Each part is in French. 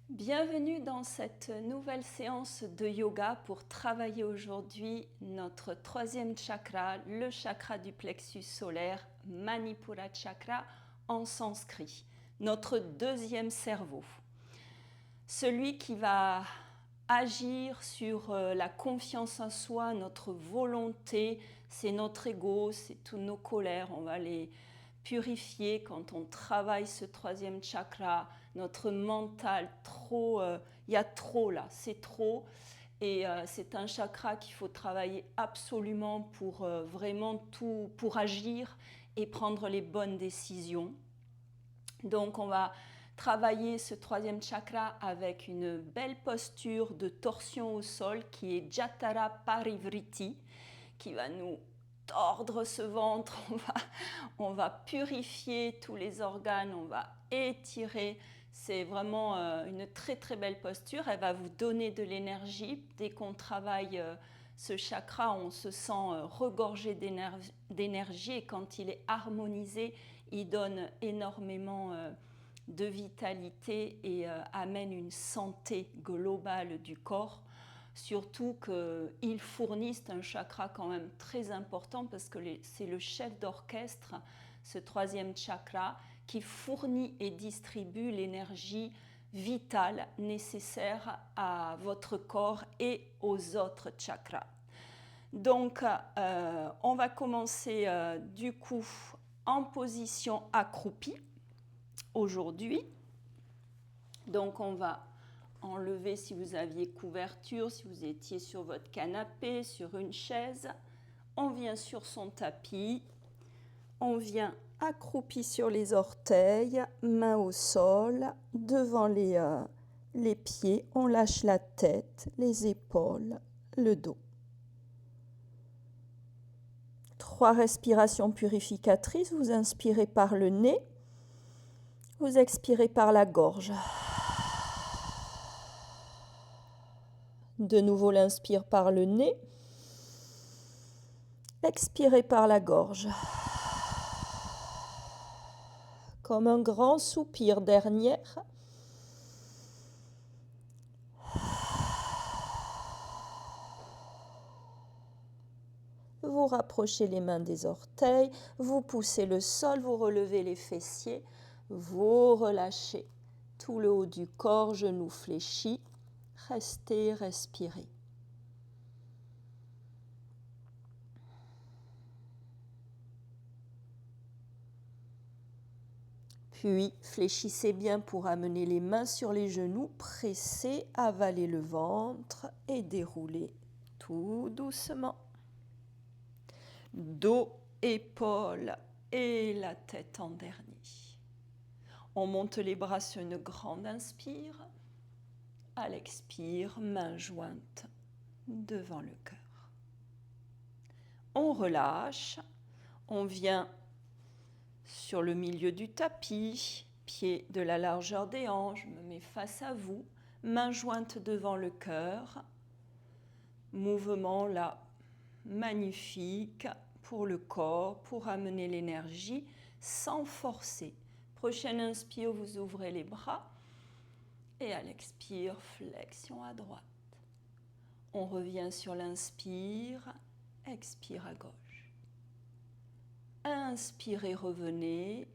Bienvenue dans cette nouvelle séance de yoga pour travailler aujourd'hui notre troisième chakra, le chakra du plexus solaire, Manipura Chakra en sanskrit, notre deuxième cerveau. Celui qui va agir sur la confiance en soi, notre volonté, c'est notre ego, c'est toutes nos colères, on va les purifier quand on travaille ce troisième chakra, notre mental, il y a trop là, c'est trop. Et c'est un chakra qu'il faut travailler absolument pour vraiment tout, pour agir et prendre les bonnes décisions. Donc on va travailler ce troisième chakra avec une belle posture de torsion au sol qui est Jatara Parivriti, qui va nous tordre ce ventre, on va purifier tous les organes, on va étirer. C'est vraiment une très très belle posture, elle va vous donner de l'énergie. Dès qu'on travaille ce chakra, on se sent regorgé d'énergie et quand il est harmonisé, il donne énormément de vitalité et amène une santé globale du corps. Surtout qu'il fournit un chakra quand même très important parce que c'est le chef d'orchestre, ce troisième chakra, qui fournit et distribue l'énergie vitale nécessaire à votre corps et aux autres chakras. Donc, on va commencer du coup en position accroupie aujourd'hui. Donc, on va enlever si vous aviez couverture, si vous étiez sur votre canapé, sur une chaise. On vient sur son tapis. On vient accroupi sur les orteils, mains au sol, devant les pieds. On lâche la tête, les épaules, le dos. 3 respirations purificatrices. Vous inspirez par le nez. Vous expirez par la gorge. De nouveau l'inspire par le nez. Expirez par la gorge. Comme un grand soupir dernière. Vous rapprochez les mains des orteils, vous poussez le sol, vous relevez les fessiers, vous relâchez tout le haut du corps, genoux fléchis. Restez, respirez. Puis, fléchissez bien pour amener les mains sur les genoux, pressez, avalez le ventre et déroulez tout doucement. Dos, épaules et la tête en dernier. On monte les bras sur une grande inspire. À l'expire, main jointe devant le cœur. On relâche, on vient sur le milieu du tapis, pied de la largeur des hanches, je me mets face à vous, main jointe devant le cœur. Mouvement là, magnifique pour le corps, pour amener l'énergie sans forcer. Prochaine inspire, vous ouvrez les bras et à l'expire, flexion à droite. On revient sur l'inspire, expire à gauche. Inspirez, revenez,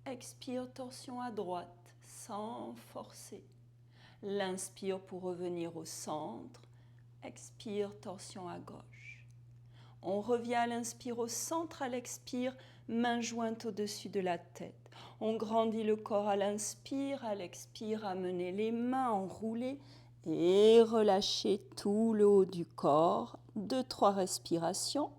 expire, torsion à droite, sans forcer. L'inspire pour revenir au centre, expire, torsion à gauche. On revient à l'inspire au centre, à l'expire, main jointe au-dessus de la tête. On grandit le corps à l'inspire, à l'expire, amenez les mains enroulées et relâchez tout le haut du corps. 2-3 respirations.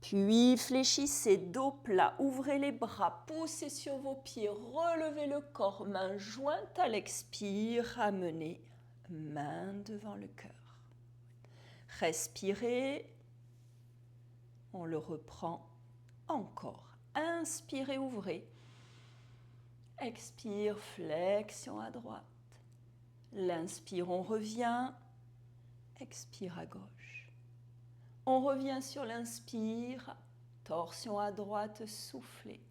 Puis fléchissez, dos plat, ouvrez les bras, poussez sur vos pieds, relevez le corps, main jointe à l'expire, ramenez main devant le cœur. Respirez, on le reprend encore. Inspirez, ouvrez. Expire, flexion à droite. L'inspire, on revient. Expire à gauche. On revient sur l'inspire. Torsion à droite, soufflez.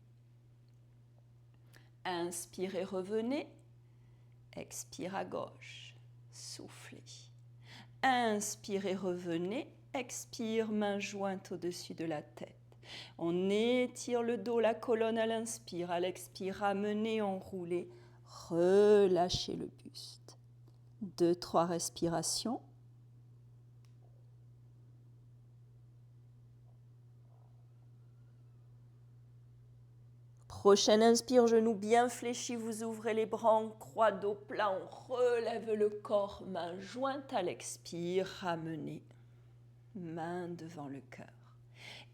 Inspirez, revenez. Expire à gauche, soufflez. Inspirez, revenez. Expire, main jointe au-dessus de la tête. On étire le dos, la colonne à l'inspire. À l'expire, ramenez, enroulez. Relâchez le buste. 2-3 respirations. Prochaine inspire, genou bien fléchi, vous ouvrez les bras en croix, dos plat, on relève le corps, main jointe à l'expire, ramenez, main devant le cœur.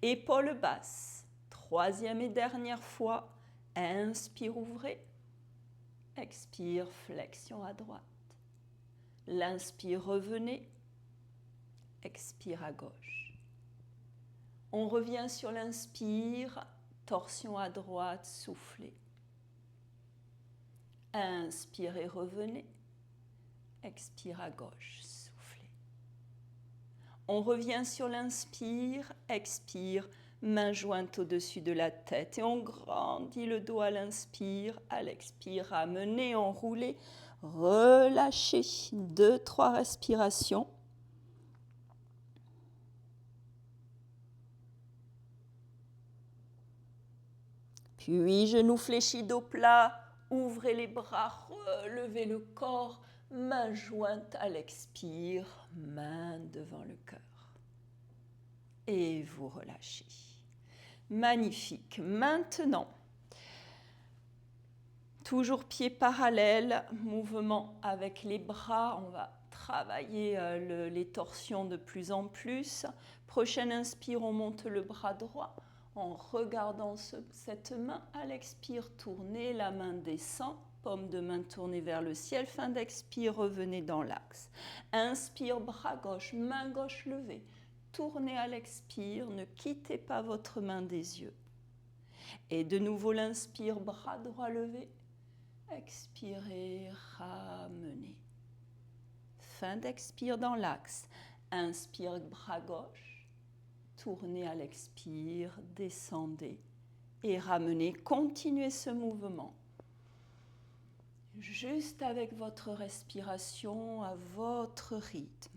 Épaules basses, troisième et dernière fois, inspire, ouvrez, expire, flexion à droite. L'inspire, revenez, expire à gauche. On revient sur l'inspire, torsion à droite, soufflez. Inspirez, revenez. Expire à gauche, soufflez. On revient sur l'inspire, expire, main jointe au-dessus de la tête. Et on grandit le dos à l'inspire, à l'expire, ramenez, enroulez, relâchez. 2-3 respirations. Puis, genoux fléchis, dos plat, ouvrez les bras, relevez le corps, main jointe à l'expire, main devant le cœur. Et vous relâchez. Magnifique. Maintenant, toujours pieds parallèles, mouvement avec les bras, on va travailler les torsions de plus en plus. Prochaine inspire, on monte le bras droit. En regardant cette main, à l'expire, tournez, la main descend, paume de main tournée vers le ciel, fin d'expire, revenez dans l'axe. Inspire, bras gauche, main gauche levée, tournez à l'expire, ne quittez pas votre main des yeux. Et de nouveau l'inspire, bras droit levé, expirez, ramenez. Fin d'expire dans l'axe, inspire, bras gauche. Tournez à l'expire, descendez et ramenez. Continuez ce mouvement. Juste avec votre respiration, à votre rythme.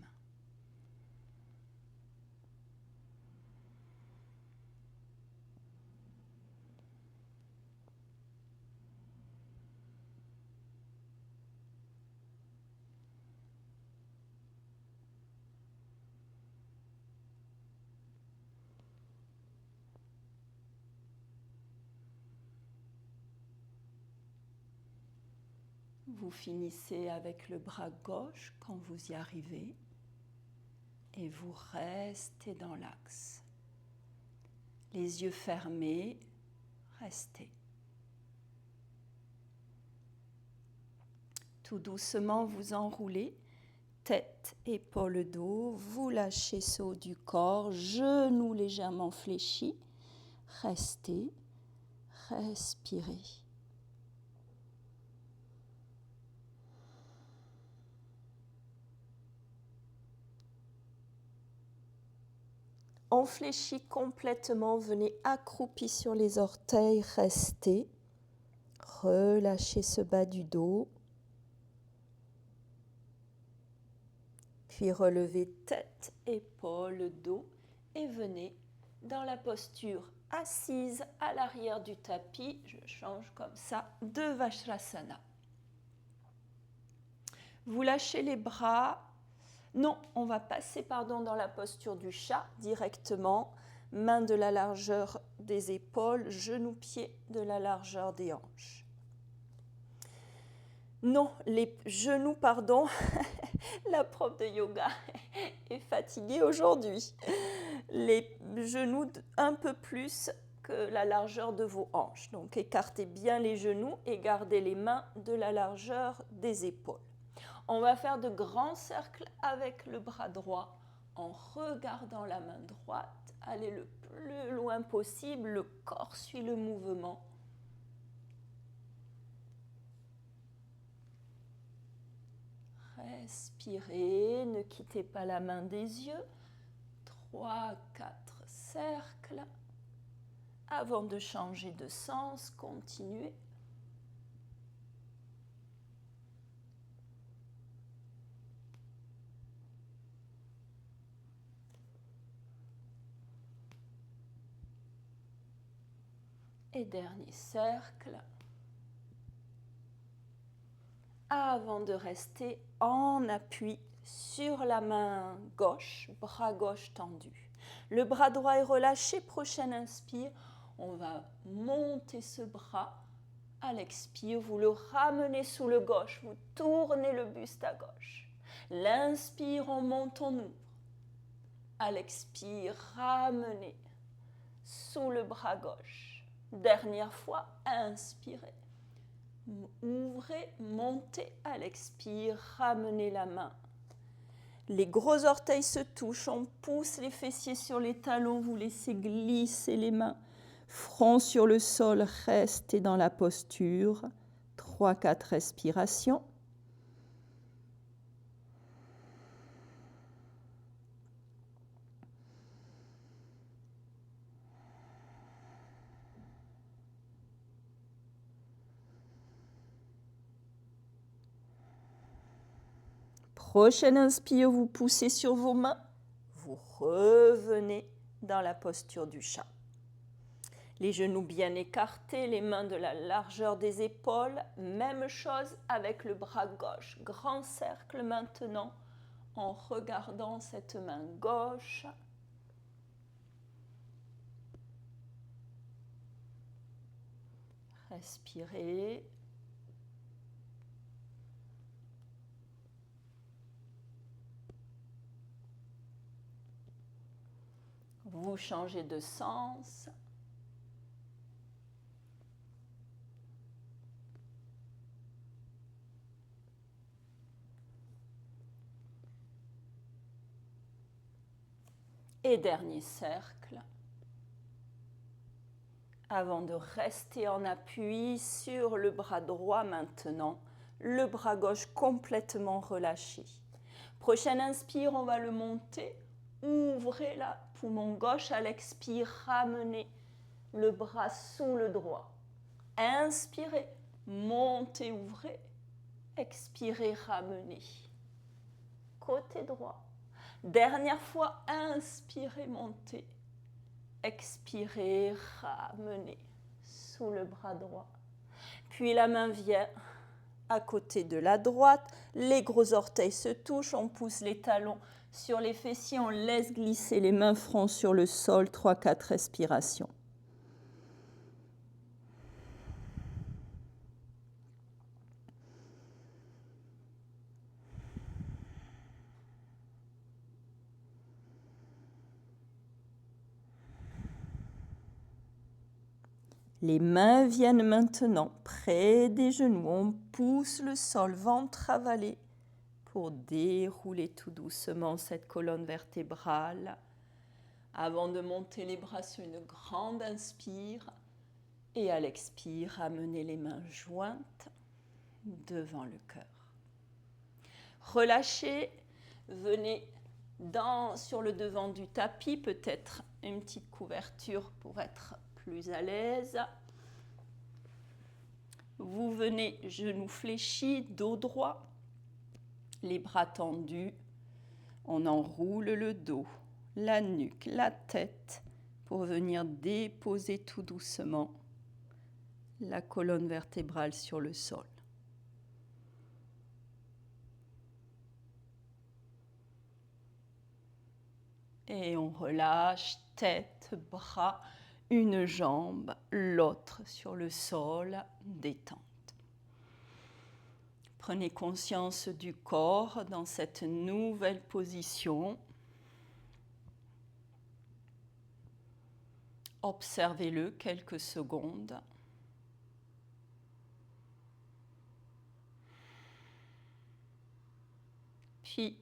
Vous finissez avec le bras gauche quand vous y arrivez et vous restez dans l'axe. Les yeux fermés, restez. Tout doucement, vous enroulez, tête, épaules, dos, vous lâchez ce haut du corps, genoux légèrement fléchis, restez, respirez. On fléchit complètement, venez accroupi sur les orteils, restez. Relâchez ce bas du dos. Puis relevez tête, épaules, dos et venez dans la posture assise à l'arrière du tapis. Je change comme ça de Vajrasana. Vous lâchez les bras. Non, on va passer dans la posture du chat directement. Main de la largeur des épaules, genoux-pieds de la largeur des hanches. Non, les genoux, la prof de yoga est fatiguée aujourd'hui. Les genoux un peu plus que la largeur de vos hanches. Donc écartez bien les genoux et gardez les mains de la largeur des épaules. On va faire de grands cercles avec le bras droit en regardant la main droite. Allez le plus loin possible, le corps suit le mouvement. Respirez, ne quittez pas la main des yeux. 3, 4 cercles. Avant de changer de sens, continuez. Et dernier cercle. Avant de rester en appui sur la main gauche, bras gauche tendu. Le bras droit est relâché, prochaine inspire, on va monter ce bras. À l'expire, vous le ramenez sous le gauche, vous tournez le buste à gauche. L'inspire, on monte, on ouvre. À l'expire, ramenez sous le bras gauche. Dernière fois, inspirez. Ouvrez, montez à l'expire, ramenez la main. Les gros orteils se touchent, on pousse les fessiers sur les talons, vous laissez glisser les mains. Front sur le sol, restez dans la posture. 3-4 respirations. Prochaine inspire, vous poussez sur vos mains, vous revenez dans la posture du chat. Les genoux bien écartés, les mains de la largeur des épaules. Même chose avec le bras gauche. Grand cercle maintenant en regardant cette main gauche. Respirez. Vous changez de sens. Et dernier cercle. Avant de rester en appui sur le bras droit maintenant, le bras gauche complètement relâché. Prochaine inspire, on va le monter. Ouvrez la poumon gauche à l'expire, ramenez le bras sous le droit. Inspirez, montez, ouvrez. Expirez, ramenez. Côté droit. Dernière fois, inspirez, montez. Expirez, ramenez sous le bras droit. Puis la main vient à côté de la droite. Les gros orteils se touchent, on pousse les talons sur les fessiers, on laisse glisser les mains front sur le sol, 3-4 respirations. Les mains viennent maintenant près des genoux, on pousse le sol, ventre avalé, pour dérouler tout doucement cette colonne vertébrale. Avant de monter les bras sur une grande inspire et à l'expire, amenez les mains jointes devant le cœur. Relâchez, venez sur le devant du tapis, peut-être une petite couverture pour être plus à l'aise. Vous venez genoux fléchis, dos droit, les bras tendus. On enroule le dos, la nuque, la tête pour venir déposer tout doucement la colonne vertébrale sur le sol. Et on relâche tête, bras, une jambe, l'autre sur le sol, détente. Prenez conscience du corps dans cette nouvelle position. Observez-le quelques secondes. Puis,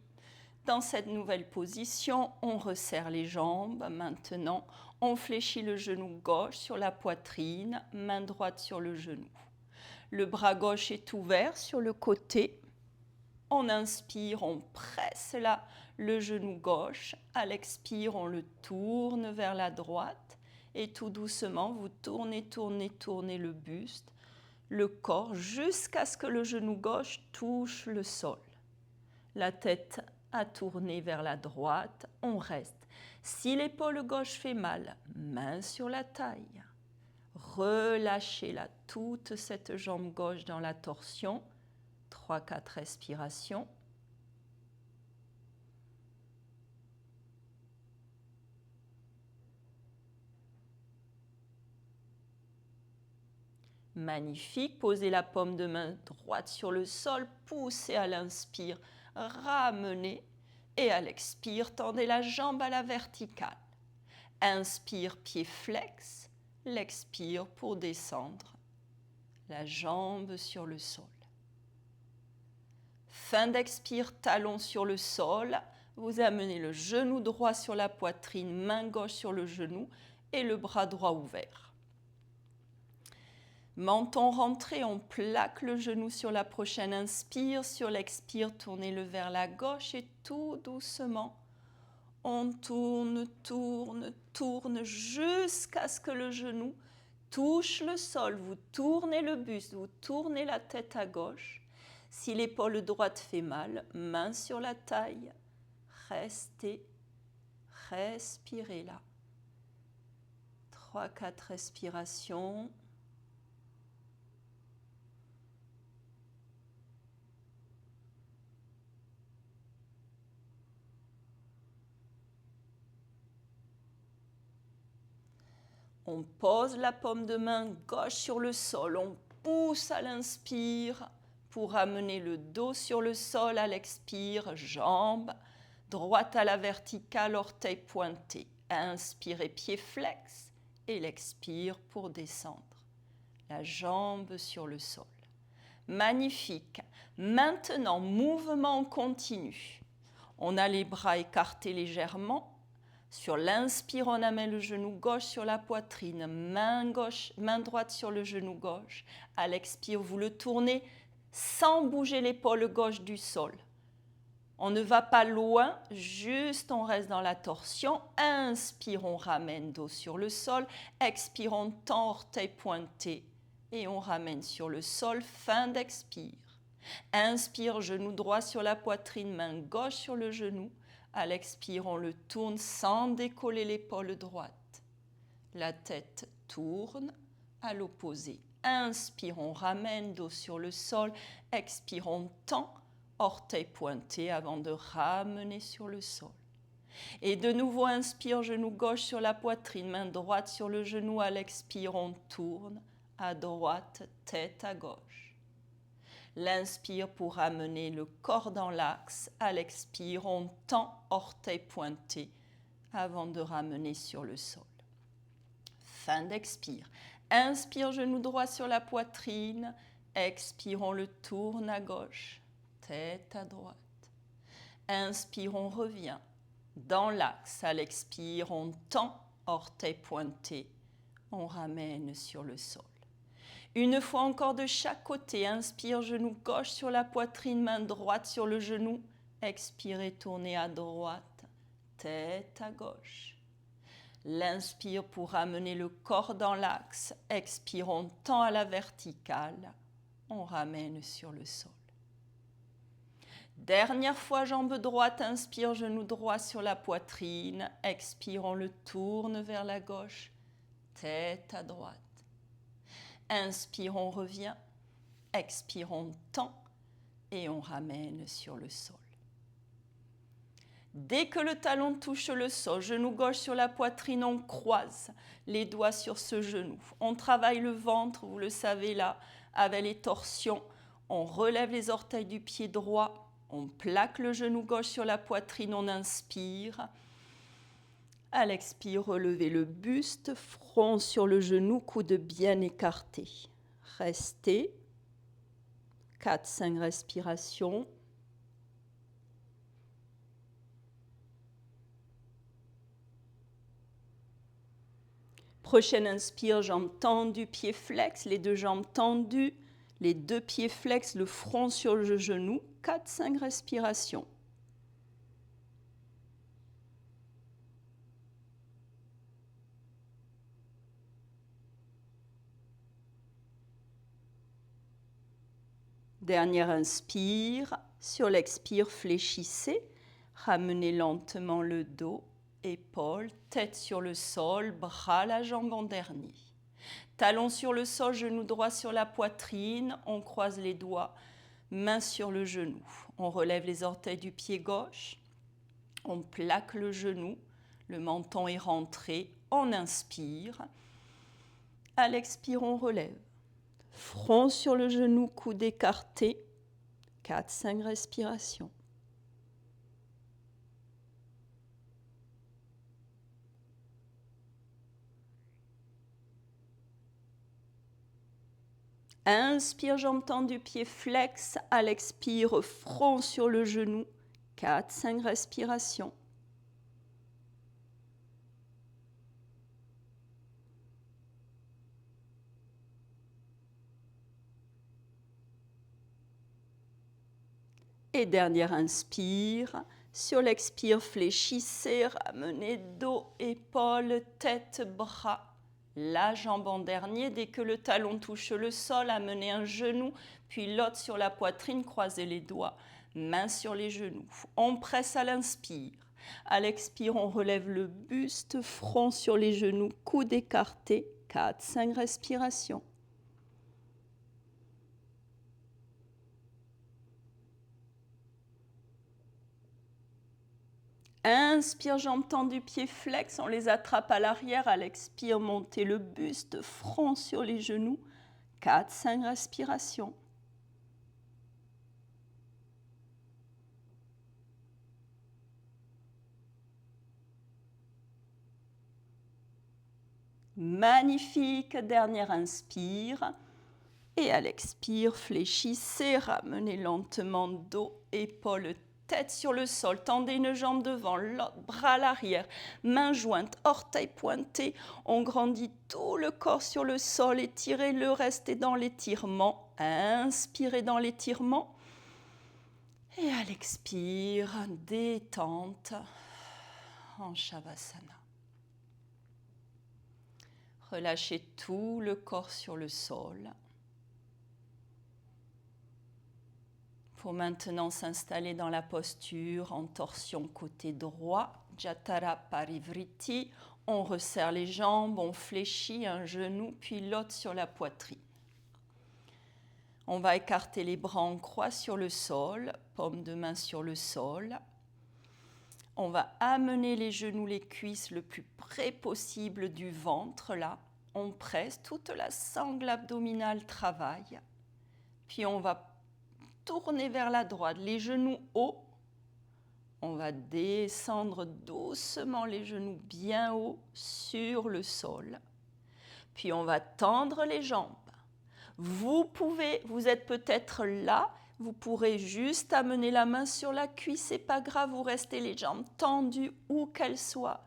dans cette nouvelle position, on resserre les jambes. Maintenant, on fléchit le genou gauche sur la poitrine, main droite sur le genou. Le bras gauche est ouvert sur le côté. On inspire, on presse là le genou gauche. À l'expire, on le tourne vers la droite. Et tout doucement, vous tournez, tournez, tournez le buste, le corps, jusqu'à ce que le genou gauche touche le sol. La tête a tourné vers la droite, on reste. Si l'épaule gauche fait mal, main sur la taille. Relâchez là toute cette jambe gauche dans la torsion. 3-4 respirations. Magnifique. Posez la paume de main droite sur le sol. Poussez à l'inspire. Ramenez. Et à l'expire, tendez la jambe à la verticale. Inspire, pied flex. L'expire pour descendre. La jambe sur le sol. Fin d'expire, talon sur le sol. Vous amenez le genou droit sur la poitrine, main gauche sur le genou et le bras droit ouvert. Menton rentré, on plaque le genou sur la prochaine inspire. Sur l'expire, tournez-le vers la gauche et tout doucement, on tourne, tourne, tourne jusqu'à ce que le genou touche le sol. Vous tournez le buste, vous tournez la tête à gauche. Si l'épaule droite fait mal, main sur la taille. Restez, respirez là. 3-4 respirations. On pose la paume de main gauche sur le sol, on pousse à l'inspire pour amener le dos sur le sol à l'expire, jambe droite à la verticale, orteil pointé. Inspirez, pied flex et l'expire pour descendre. La jambe sur le sol. Magnifique. Maintenant, mouvement continu. On a les bras écartés légèrement. Sur l'inspire, on amène le genou gauche sur la poitrine, main droite sur le genou gauche. À l'expire, vous le tournez sans bouger l'épaule gauche du sol. On ne va pas loin, juste on reste dans la torsion. Inspire, on ramène dos sur le sol. Expire, on tend orteil pointé et on ramène sur le sol. Fin d'expire. Inspire, genou droit sur la poitrine, main gauche sur le genou. À l'expire, on le tourne sans décoller l'épaule droite. La tête tourne à l'opposé. Inspire, on ramène dos sur le sol. Expire, on tend, orteil pointé avant de ramener sur le sol. Et de nouveau, inspire, genou gauche sur la poitrine, main droite sur le genou. À l'expire, on tourne à droite, tête à gauche. L'inspire pour ramener le corps dans l'axe. À l'expire, on tend, orteil pointé, avant de ramener sur le sol. Fin d'expire. Inspire, genou droit sur la poitrine. Expire, on le tourne à gauche, tête à droite. Inspire, on revient dans l'axe. À l'expire, on tend, orteil pointé, on ramène sur le sol. Une fois encore de chaque côté, inspire, genou gauche sur la poitrine, main droite sur le genou. Expirez, tournez à droite, tête à gauche. L'inspire pour ramener le corps dans l'axe. Expire, on tend à la verticale, on ramène sur le sol. Dernière fois, jambe droite, inspire, genou droit sur la poitrine. Expire, on le tourne vers la gauche, tête à droite. Inspire, on revient. Expire, on tend et on ramène sur le sol. Dès que le talon touche le sol, genou gauche sur la poitrine, on croise les doigts sur ce genou. On travaille le ventre, vous le savez là, avec les torsions. On relève les orteils du pied droit. On plaque le genou gauche sur la poitrine, on inspire. À l'expire, relevez le buste, front sur le genou, coude bien écarté. Restez. 4-5 respirations. Prochaine inspire, jambes tendues, pieds flex, les deux jambes tendues, les deux pieds flex, le front sur le genou. 4-5 respirations. Dernière inspire. Sur l'expire, fléchissez. Ramenez lentement le dos, épaules, tête sur le sol, bras la jambe en dernier. Talons sur le sol, genou droit sur la poitrine. On croise les doigts, main sur le genou. On relève les orteils du pied gauche. On plaque le genou. Le menton est rentré. On inspire. À l'expire, on relève. Front sur le genou, coude écarté. 4-5 respirations. Inspire, jambes tendues, pied flex. À l'expire, front sur le genou. 4-5 respirations. Et dernière inspire. Sur l'expire, fléchissez, ramenez dos, épaules, tête, bras. La jambe en dernier. Dès que le talon touche le sol, amenez un genou, puis l'autre sur la poitrine, croisez les doigts. Main sur les genoux. On presse à l'inspire. À l'expire, on relève le buste, front sur les genoux, coude écarté. 4-5 respirations. Inspire, jambes tendues, pieds flex, on les attrape à l'arrière. À l'expire, montez le buste, front sur les genoux. 4-5 respirations. Magnifique. Dernière inspire. Et à l'expire, fléchissez, ramenez lentement dos, épaules, tête sur le sol. Tendez une jambe devant, l'autre bras à l'arrière, mains jointes, orteils pointés. On grandit tout le corps sur le sol, étirez-le, restez dans l'étirement. Inspirez dans l'étirement. Et à l'expire, détente en Shavasana. Relâchez tout le corps sur le sol. Pour maintenant s'installer dans la posture en torsion côté droit, Jatara Parivriti. On resserre les jambes, on fléchit un genou puis l'autre sur la poitrine. On va écarter les bras en croix sur le sol, paume de main sur le sol. On va amener les genoux, les cuisses le plus près possible du ventre là. On presse, toute la sangle abdominale travaille. Puis on va tourner vers la droite, les genoux hauts. On va descendre doucement les genoux bien hauts sur le sol. Puis on va tendre les jambes. Vous êtes peut-être là, vous pourrez juste amener la main sur la cuisse, c'est pas grave, vous restez les jambes tendues où qu'elles soient.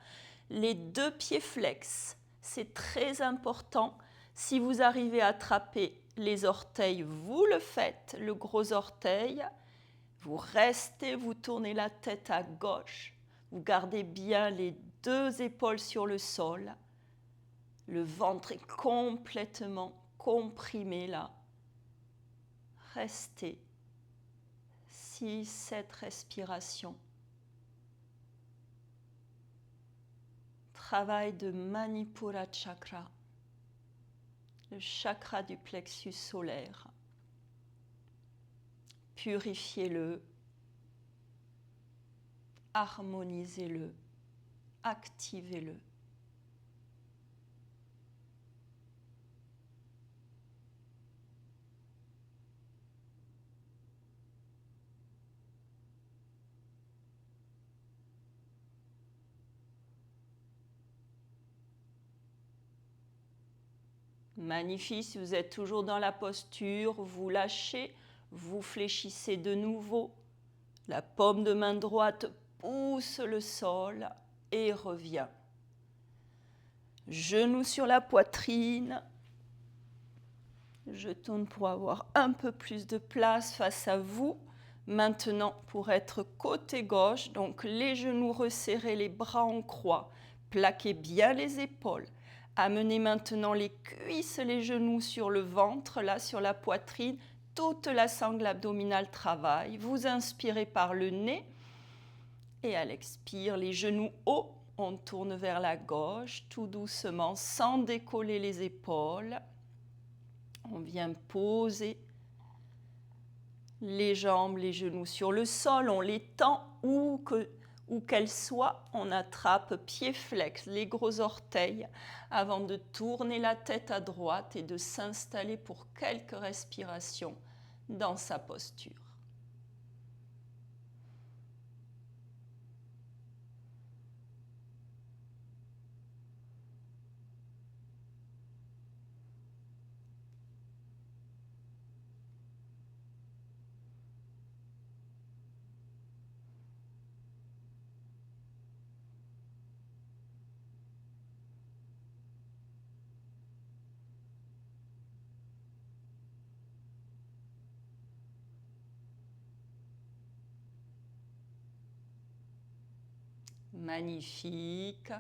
Les deux pieds flex, c'est très important. Si vous arrivez à attraper les orteils, vous le faites, le gros orteil. Vous restez, vous tournez la tête à gauche. Vous gardez bien les deux épaules sur le sol. Le ventre est complètement comprimé là. Restez 6-7 respirations. Travail de Manipura Chakra, le chakra du plexus solaire. Purifiez-le, harmonisez-le, activez-le. Magnifique, si vous êtes toujours dans la posture, vous lâchez, vous fléchissez de nouveau. La paume de main droite pousse le sol et revient. Genoux sur la poitrine. Je tourne pour avoir un peu plus de place face à vous. Maintenant, pour être côté gauche, donc les genoux resserrés, les bras en croix. Plaquez bien les épaules. Amenez maintenant les cuisses, les genoux sur le ventre, là sur la poitrine. toute la sangle abdominale travaille. Vous inspirez par le nez et à l'expire, les genoux hauts, on tourne vers la gauche tout doucement sans décoller les épaules. On vient poser les jambes, les genoux sur le sol, on les tend où qu'elles soient, on attrape pieds flex, les gros orteils, avant de tourner la tête à droite et de s'installer pour quelques respirations dans sa posture. Magnifique.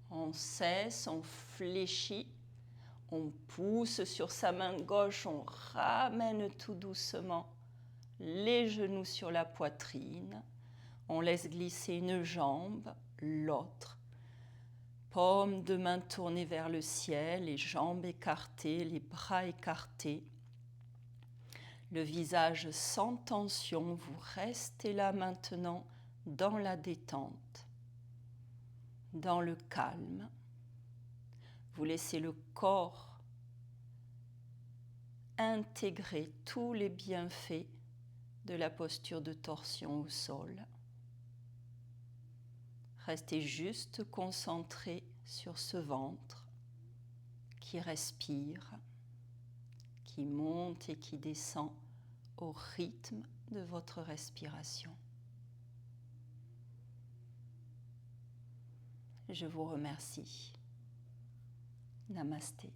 On cesse, on fléchit, on pousse sur sa main gauche, on ramène tout doucement les genoux sur la poitrine. On laisse glisser une jambe, l'autre. Paume de main tournée vers le ciel, les jambes écartées, les bras écartés. Le visage sans tension, vous restez là maintenant dans la détente, dans le calme. Vous laissez le corps intégrer tous les bienfaits de la posture de torsion au sol. Restez juste concentré sur ce ventre qui respire, qui monte et qui descend au rythme de votre respiration. Je vous remercie. Namasté.